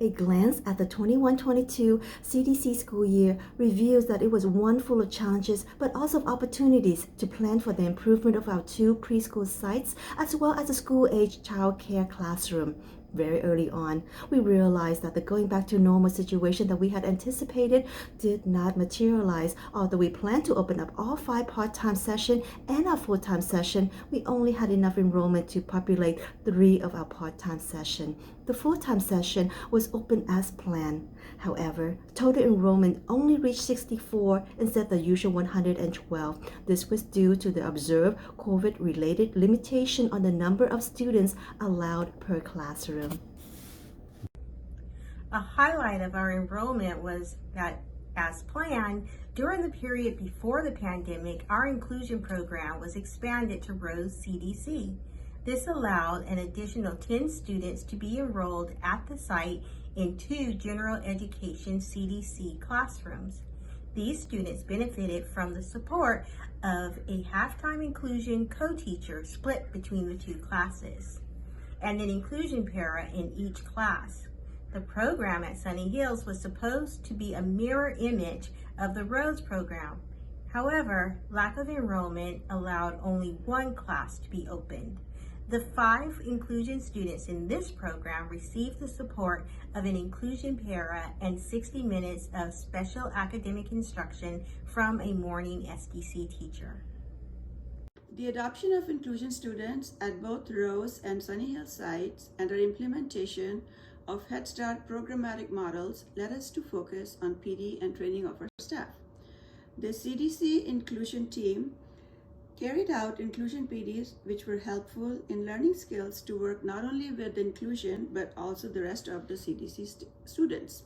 A glance at the 21-22 CDC school year reveals that it was one full of challenges but also of opportunities to plan for the improvement of our 2 preschool sites as well as a school-age child care classroom. Very early on, we realized that the going back to normal situation that we had anticipated did not materialize. Although we planned to open up all 5 part-time sessions and our full-time session, we only had enough enrollment to populate 3 of our part-time sessions. The full-time session was open as planned. However, total enrollment only reached 64 instead of the usual 112. This was due to the observed COVID-related limitation on the number of students allowed per classroom. A highlight of our enrollment was that, as planned, during the period before the pandemic, our inclusion program was expanded to Rose CDC. This allowed an additional 10 students to be enrolled at the site in 2 general education CDC classrooms. These students benefited from the support of a half-time inclusion co-teacher split between the 2 classes, and an inclusion para in each class. The program at Sunny Hills was supposed to be a mirror image of the Rose program. However, lack of enrollment allowed only 1 class to be opened. The 5 inclusion students in this program received the support of an inclusion para and 60 minutes of special academic instruction from a morning SDC teacher. The adoption of inclusion students at both Rose and Sunny Hill sites and our implementation of Head Start programmatic models led us to focus on PD and training of our staff. The CDC inclusion team carried out inclusion PDs which were helpful in learning skills to work not only with inclusion but also the rest of the CDC students.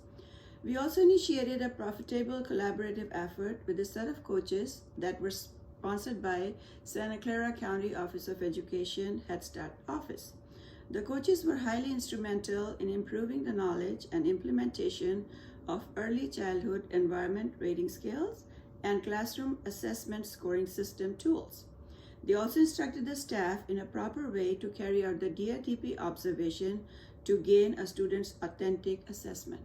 We also initiated a profitable collaborative effort with a set of coaches that were sponsored by Santa Clara County Office of Education Head Start Office. The coaches were highly instrumental in improving the knowledge and implementation of early childhood environment rating skills and classroom assessment scoring system tools. They also instructed the staff in a proper way to carry out the DITP observation to gain a student's authentic assessment.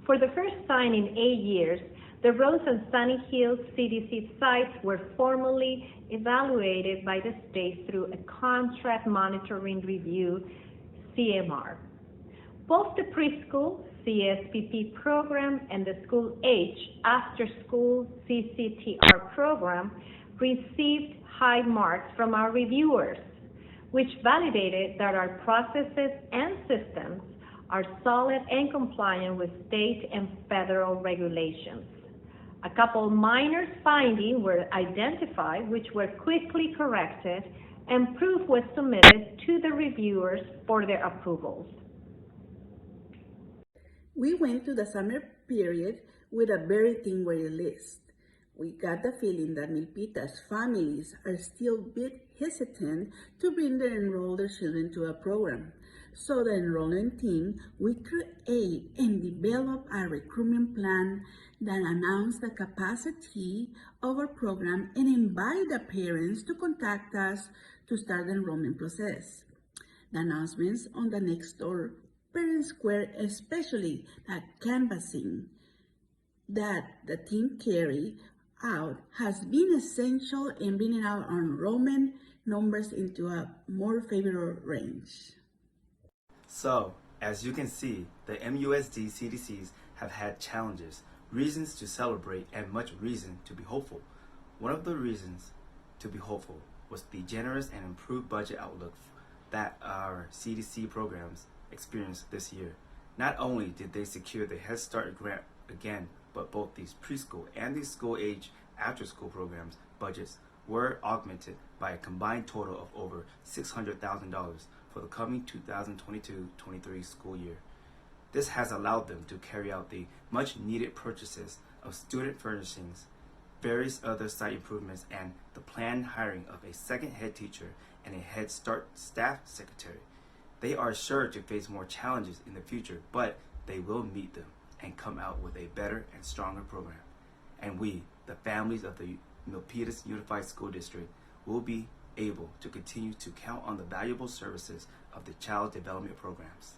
For the first time in 8 years, the Rose and Sunny Hills CDC sites were formally evaluated by the state through a contract monitoring review, CMR. Both the preschool CSPP program and the school-age after-school CCTR program received high marks from our reviewers, which validated that our processes and systems are solid and compliant with state and federal regulations. A couple minor findings were identified, which were quickly corrected, and proof was submitted to the reviewers for their approvals. We went to the summer period with a very thin-weighted list. We got the feeling that Milpita's families are still a bit hesitant to bring their enrolled children to a program. So the enrollment team, we create and develop a recruitment plan that announced the capacity of our program and invite the parents to contact us to start the enrollment process. The announcements on the Nextdoor Parent Square, especially that canvassing that the team carried out, has been essential in bringing our enrollment numbers into a more favorable range. So, as you can see, the MUSD CDCs have had challenges, reasons to celebrate, and much reason to be hopeful. One of the reasons to be hopeful was the generous and improved budget outlook that our CDC programs experienced this year. Not only did they secure the Head Start grant again, but both these preschool and these school-age after-school programs budgets were augmented by a combined total of over $600,000 for the coming 2022-23 school year. This has allowed them to carry out the much-needed purchases of student furnishings, various other site improvements, and the planned hiring of a second head teacher and a Head Start staff secretary. They are sure to face more challenges in the future, but they will meet them and come out with a better and stronger program. And we, the families of the Milpitas Unified School District, will be able to continue to count on the valuable services of the child development programs.